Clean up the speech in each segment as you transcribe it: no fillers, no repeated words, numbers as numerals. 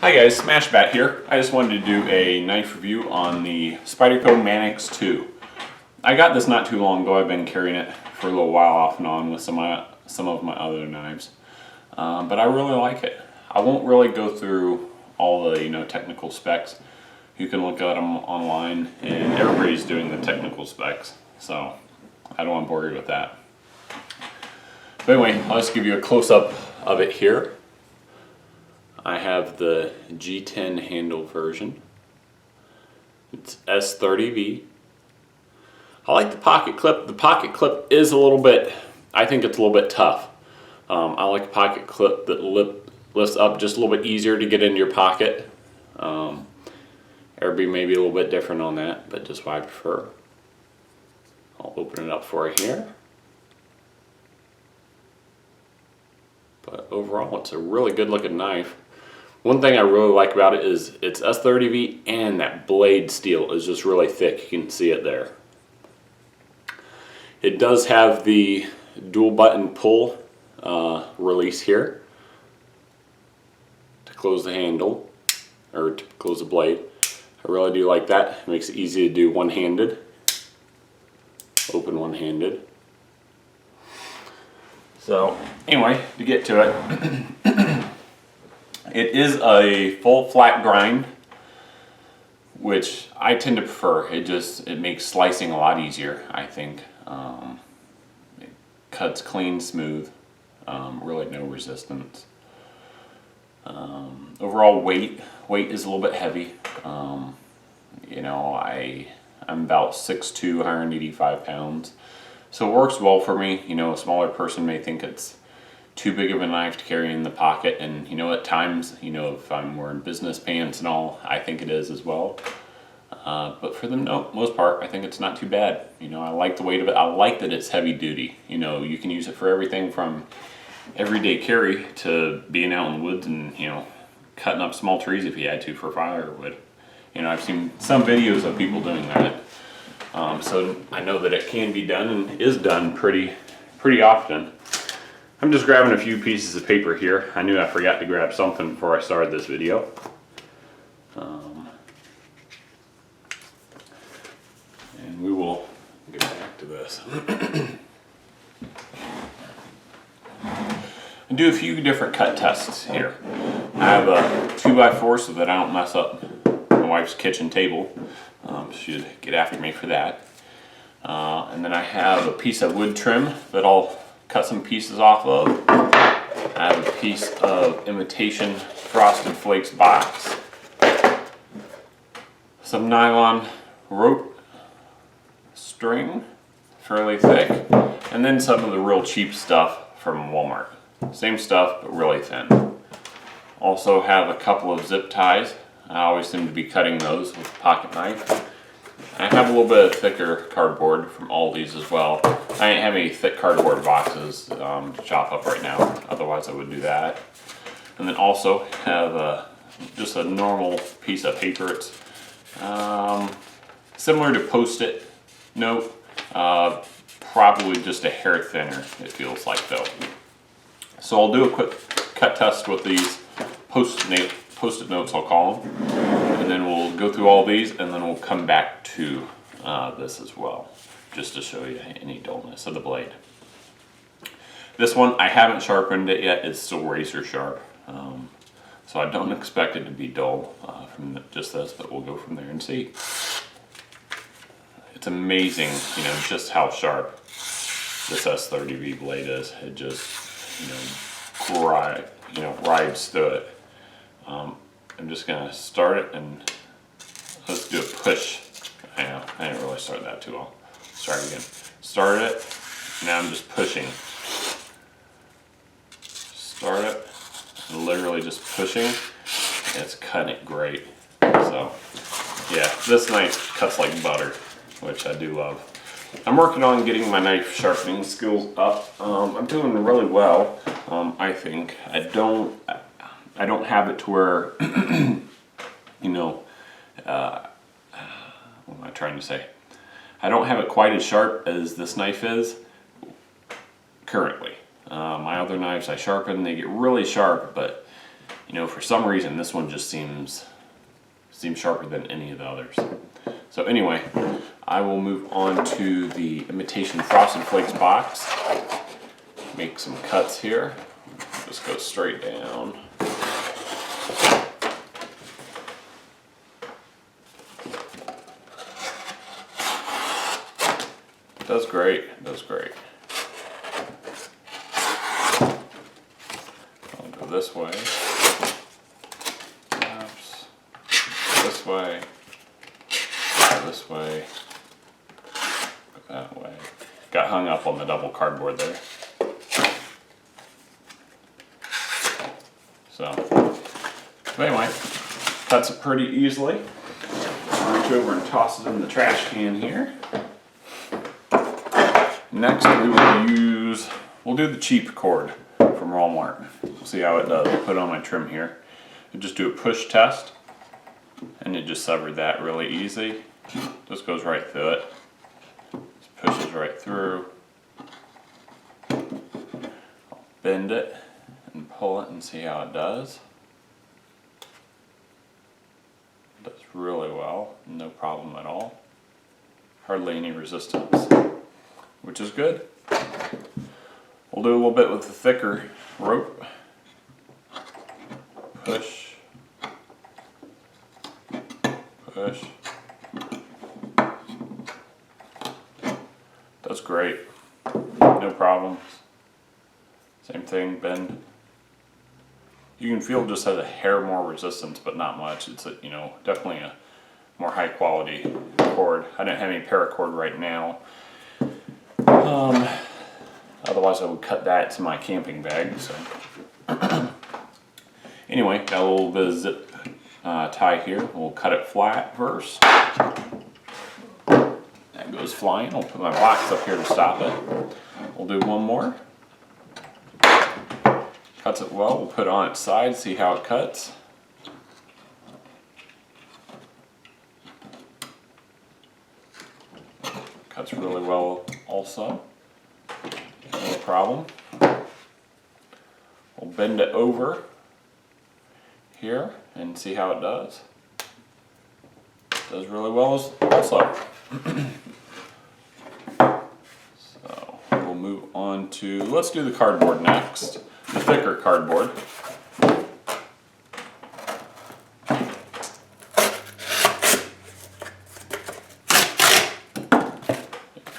Hi guys, Smashbat here. I just wanted to do a knife review on the Spyderco Manix 2. I got this not too long ago. I've been carrying it for a little while off and on with some of my other knives. But I really like it. I won't really go through all the technical specs. You can look at them online and everybody's doing the technical specs. So I don't want to bore you with that. But anyway, I'll just give you a close-up of it here. I have the G10 handle version. It's S30V. I like the pocket clip. The pocket clip is a little bit, I think it's a little bit tough. I like a pocket clip that lifts up just a little bit easier to get into your pocket. Everybody may be a little bit different on that, but just what I prefer. I'll open it up for you here. But overall, it's a really good looking knife. One thing I really like about it is it's S30V and that blade steel is just really thick. You can see it there. It does have the dual button pull release here to close the handle or to close the blade. I really do like that. It makes it easy to do one-handed. Open one-handed. So anyway, to get to it. It is a full flat grind, which I tend to prefer. It makes slicing a lot easier, I think. It cuts clean, smooth, really no resistance. Overall weight is a little bit heavy. I'm about 6'2", 185 pounds. So it works well for me. A smaller person may think it's too big of a knife to carry in the pocket, and at times, if I'm wearing business pants and all, I think it is as well. But for the most part, I think it's not too bad. I like the weight of it. I like that it's heavy duty. You can use it for everything from everyday carry to being out in the woods and cutting up small trees if you had to for firewood. I've seen some videos of people doing that. So I know that it can be done and is done pretty often. I'm just grabbing a few pieces of paper here. I knew I forgot to grab something before I started this video. And we will get back to this. And do a few different cut tests here. I have a 2x4 so that I don't mess up my wife's kitchen table. She'd get after me for that. And then I have a piece of wood trim that I'll cut some pieces off of. I have a piece of imitation Frosted Flakes box. Some nylon rope string, fairly thick. And then some of the real cheap stuff from Walmart. Same stuff, but really thin. Also have a couple of zip ties. I always seem to be cutting those with a pocket knife. I have a little bit of thicker cardboard from Aldi's as well. I ain't have any thick cardboard boxes to chop up right now, otherwise I would do that. And then also have just a normal piece of paper. It's similar to Post-it note, probably just a hair thinner, it feels like though. So I'll do a quick cut test with these Post-it notes, I'll call them. And then we'll go through all these and then we'll come back to this as well, just to show you any dullness of the blade. This one, I haven't sharpened it yet. It's still razor sharp. So I don't expect it to be dull from just this, but we'll go from there and see. It's amazing, just how sharp this S30V blade is. It just, rides through it. I'm just gonna start it and let's do a push. I didn't really start that too well. Start again. Started it. Now I'm just pushing. Start it. Literally just pushing. It's cutting it great. So yeah, this knife cuts like butter, which I do love. I'm working on getting my knife sharpening skills up. I'm doing really well. I think I don't have it to where what am I trying to say? I don't have it quite as sharp as this knife is currently. My other knives I sharpen, they get really sharp, but you know, for some reason this one just seems sharper than any of the others. So anyway, I will move on to the imitation Frosted Flakes box. Make some cuts here. Just go straight down. Does great, does great. I'll go this way. Oops. This way. This way. That way. Got hung up on the double cardboard there. So anyway, cuts it pretty easily. Reach over and toss it in the trash can here. Next we'll do the cheap cord from Walmart. We'll see how it does. I'll put it on my trim here. And just do a push test. And it just severed that really easy. Just goes right through it. Just pushes right through. I'll bend it and pull it and see how it does. It does really well, no problem at all. Hardly any resistance, which is good. We'll do a little bit with the thicker rope. Push. Push. Does great. No problems. Same thing, bend. You can feel it just has a hair more resistance, but not much. It's a, you know, definitely a more high quality cord. I don't have any paracord right now. Otherwise I would cut that to my camping bag. So anyway, got a little bit of zip tie here. We'll cut it flat first. That goes flying. I'll put my box up here to stop it. We'll do one more. Cuts it well. We'll put it on its side, see how it cuts. Cuts really well also. No problem. We'll bend it over here and see how it does. Does really well also. So we'll move on to, let's do the cardboard next. The thicker cardboard.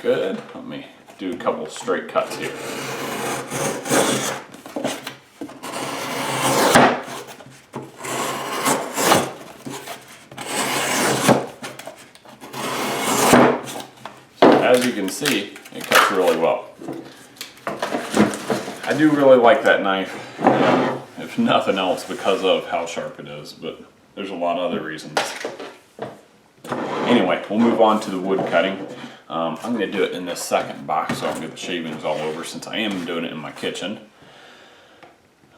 Good. Let me do a couple straight cuts here. So as you can see, it cuts really well. I do really like that knife, if nothing else because of how sharp it is, but there's a lot of other reasons. Anyway, we'll move on to the wood cutting. I'm going to do it in this second box so I don't get the shavings all over, since I am doing it in my kitchen.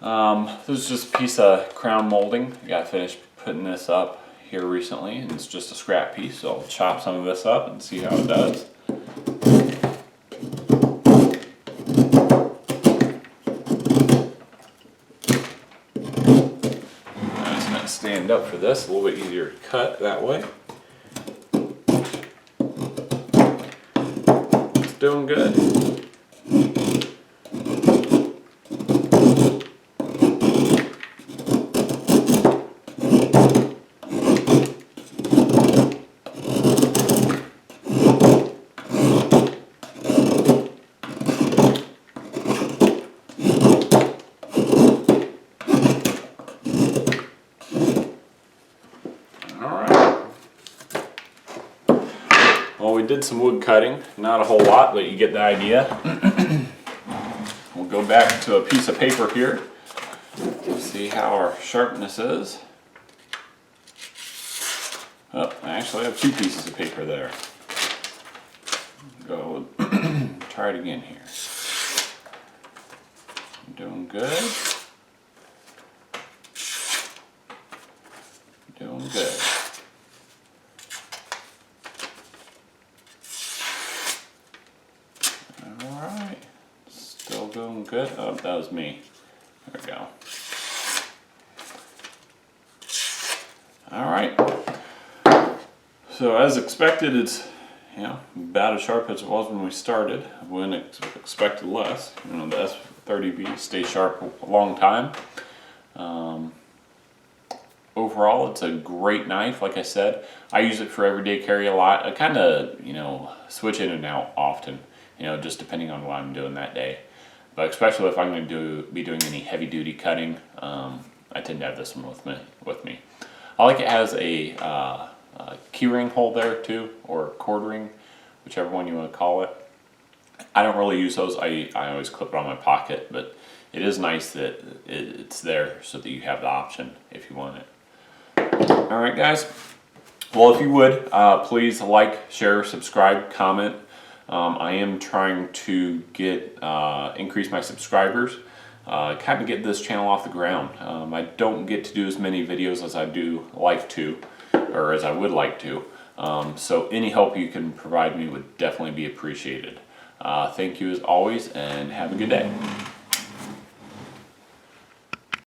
This is just a piece of crown molding. I got finished putting this up here recently, and it's just a scrap piece, so I'll chop some of this up and see how it does. Stand up for this, a little bit easier to cut that way. It's doing good. Well, we did some wood cutting, not a whole lot, but you get the idea. We'll go back to a piece of paper here, see how our sharpness is. Oh, I actually have two pieces of paper there. Go, try it again here. Doing good. Doing good. Alright, still doing good. Oh, that was me. There we go. All right. So as expected, it's about as sharp as it was when we started. I wouldn't expect less. You know, the S30B stays sharp a long time. Overall, it's a great knife. Like I said, I use it for everyday carry a lot. I kind of, switch in and out often, just depending on what I'm doing that day. But especially if I'm going to be doing any heavy duty cutting, I tend to have this one with me. I like it has a key ring hole there too, or cord ring, whichever one you want to call it. I don't really use those. I always clip it on my pocket, but it is nice that it's there so that you have the option if you want it. Alright guys, well if you would, please like, share, subscribe, comment. I am trying to increase my subscribers, kind of get this channel off the ground. I don't get to do as many videos as I would like to. So any help you can provide me would definitely be appreciated. Thank you as always, and have a good day.